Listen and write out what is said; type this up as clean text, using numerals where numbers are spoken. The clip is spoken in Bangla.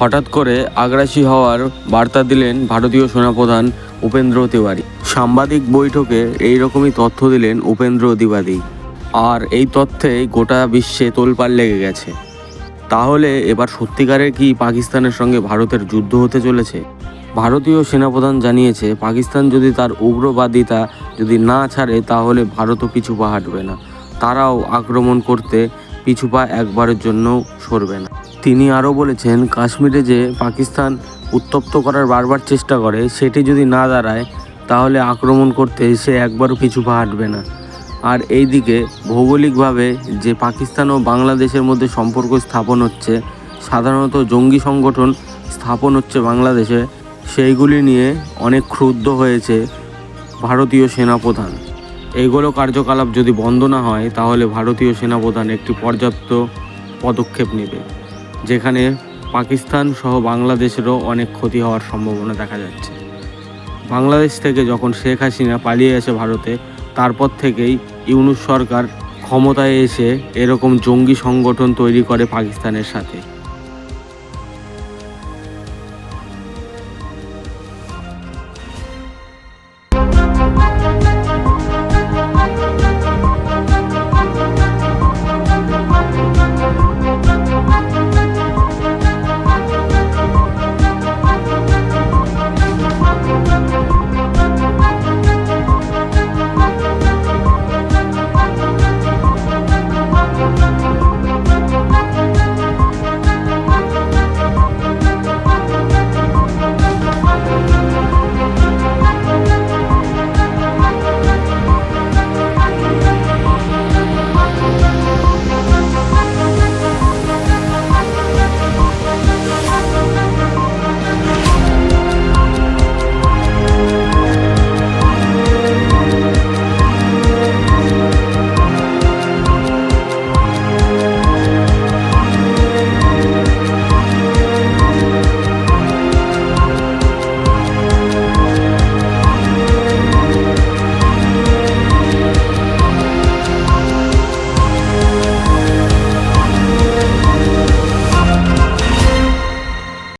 হঠাৎ করে আগ্রাসী হওয়ার বার্তা দিলেন ভারতীয় সেনাপ্রধান উপেন্দ্র তিওয়ারি। সাংবাদিক বৈঠকে এইরকমই তথ্য দিলেন উপেন্দ্র তিওয়ারি। আর এই তথ্যে গোটা বিশ্বে তোলপাড় লেগে গেছে। তাহলে এবার সত্যিকারের কি পাকিস্তানের সঙ্গে ভারতের যুদ্ধ হতে চলেছে? ভারতীয় সেনাপ্রধান জানিয়েছে, পাকিস্তান যদি তার উগ্রবাদিতা যদি না ছাড়ে তাহলে ভারতও পিছু পা হাঁটবে না। তারাও আক্রমণ করতে পিছু পা একবারের জন্য সরবে না। তিনি আরও বলেছেন, কাশ্মীরে যে পাকিস্তান উত্তপ্ত করার বারবার চেষ্টা করে, সেটি যদি না দাঁড়ায় তাহলে আক্রমণ করতে সে একবারও পিছু পা হাঁটবে না। আর এইদিকে ভৌগোলিকভাবে যে পাকিস্তান ও বাংলাদেশের মধ্যে সম্পর্ক স্থাপন হচ্ছে, সাধারণত জঙ্গি সংগঠন স্থাপন হচ্ছে বাংলাদেশে, সেইগুলি নিয়ে অনেক ক্ষুব্ধ হয়েছে ভারতীয় সেনাপ্রধান। এইগুলো কার্যকলাপ যদি বন্ধ না হয় তাহলে ভারতীয় সেনাপ্রধান একটি পর্যাপ্ত পদক্ষেপ নেবে, যেখানে পাকিস্তান সহ বাংলাদেশেরও অনেক ক্ষতি হওয়ার সম্ভাবনা দেখা যাচ্ছে। বাংলাদেশ থেকে যখন শেখ হাসিনা পালিয়ে আসে ভারতে, তারপর থেকেই ইউনূস সরকার ক্ষমতায় এসে এরকম জঙ্গি সংগঠন তৈরি করে পাকিস্তানের সাথে।